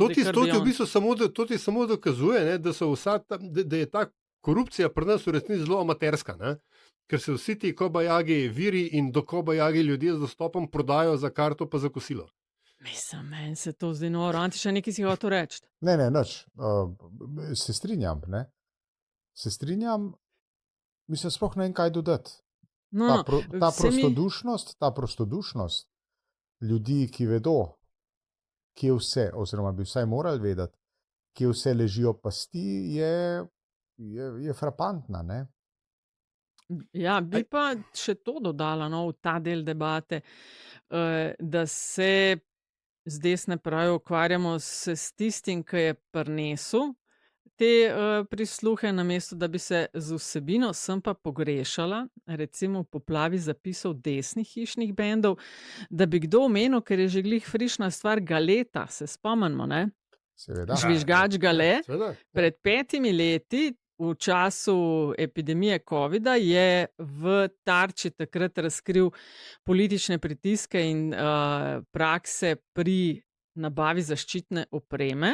To Zdaj ti, kar to ti v beyond. bistvu to ti samo dokazuje, ne, da je ta korupcija pri nas v resnici zelo amaterska, ne? Ker se vsi ti kobajagi viri in do kobajagi ljudje z dostopom prodajo za karto pa za kosilo. Mislim, meni se to zdi noro. Antiša, nekaj si hotel reči. Ne, nič. Se strinjam, ne? Se strinjam, mislim, sploh ne vem, kaj dodati. No, Ta se prostodušnost ljudi, ki vedo, kje vse, oziroma bi vsaj morali vedeti, kje vse ležijo pasti, je frapantna, ne? Ja, bi pa še to dodala, no, v ta del debate, da se z desne pravi ukvarjamo s tistim, ki je prinesel te prisluhe, namesto da bi se z vsebino, sem pa pogrešala, recimo v poplavi zapisov desnih hišnih bendov, da bi kdo omenil, ker je že glih frišna stvar Galeta, se spomnimo, ne? Seveda. Žvižgač Gale. Seveda, ja. Pred 5 leti, v času epidemije covida, je v Tarči takrat razkril politične pritiske in prakse pri nabavi zaščitne opreme.